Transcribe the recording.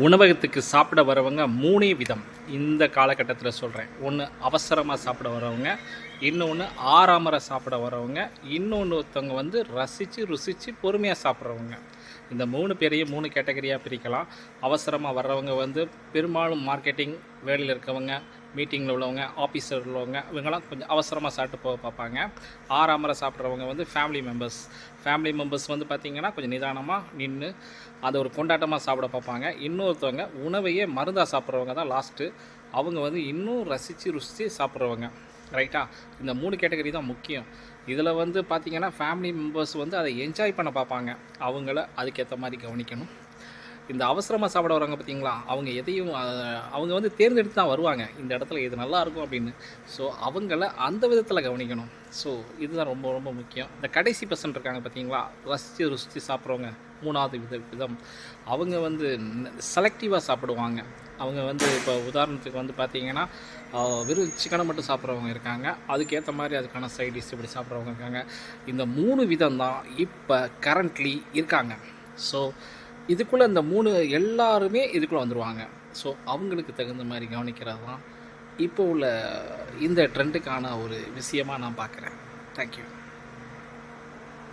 உணவகத்துக்கு சாப்பிட வரவங்க 3 விதம் இந்த காலகட்டத்தில் சொல்கிறேன். ஒன்று அவசரமாக சாப்பிட வரவங்க, இன்னொன்று ஆறாமற சாப்பிட வரவங்க, இன்னொருத்தவங்க வந்து ருசித்து பொறுமையாக சாப்பிட்றவங்க. இந்த 3 பேரையும் 3 கேட்டகரியாக பிரிக்கலாம். அவசரமாக வர்றவங்க வந்து பெரும்பாலும் மார்க்கெட்டிங் வேலையில் இருக்கவங்க, மீட்டிங்கில் உள்ளவங்க, ஆஃபீஸில் உள்ளவங்க, இவங்கெல்லாம் கொஞ்சம் அவசரமாக சாப்பிட்டு போக பார்ப்பாங்க. ஆறாமற சாப்பிட்றவங்க வந்து ஃபேமிலி மெம்பர்ஸ் வந்து பார்த்திங்கன்னா கொஞ்சம் நிதானமாக நின்று அதை ஒரு கொண்டாட்டமாக சாப்பிட பார்ப்பாங்க. இன்னொருத்தவங்க உணவையே மருந்தாக சாப்பிட்றவங்க தான் லாஸ்ட்டு. அவங்க வந்து இன்னும் ருசித்து சாப்பிட்றவங்க. ரைட்டா? இந்த 3 கேட்டகரி தான் முக்கியம். இதில் வந்து பார்த்திங்கன்னா ஃபேமிலி மெம்பர்ஸ் வந்து அதை என்ஜாய் பண்ண பார்ப்பாங்க. அவங்கள அதுக்கேற்ற மாதிரி கவனிக்கணும். இந்த அவசரமாக சாப்பிட வரவங்க பார்த்திங்களா, அவங்க எதையும் அவங்க வந்து தேர்ந்தெடுத்து தான் வருவாங்க, இந்த இடத்துல இது நல்லாயிருக்கும் அப்படின்னு. ஸோ அவங்கள அந்த விதத்தில் கவனிக்கணும். ஸோ இதுதான் ரொம்ப ரொம்ப முக்கியம். இந்த கடைசி பர்சன்ட் இருக்காங்க பார்த்திங்களா, ருசித்து சாப்பிட்றவங்க, 3வது விதம். அவங்க வந்து செலக்டிவாக சாப்பிடுவாங்க. அவங்க வந்து இப்போ உதாரணத்துக்கு வந்து பார்த்திங்கன்னா வெறும் சிக்கனை மட்டும் சாப்பிட்றவங்க இருக்காங்க, அதுக்கேற்ற மாதிரி அதுக்கான சைட் டிஷ் இப்படி சாப்பிட்றவங்க இருக்காங்க. இந்த 3 விதம் தான் இப்போ கரண்ட்லி இருக்காங்க. ஸோ இதுக்குள்ளே இந்த 3 எல்லாருமே இதுக்குள்ளே வந்துடுவாங்க. ஸோ அவங்களுக்கு தகுந்த மாதிரி கவனிக்கிறது தான் இப்போ உள்ள இந்த ட்ரெண்டுக்கான ஒரு விஷயமாக நான் பார்க்குறேன். தேங்க்யூ.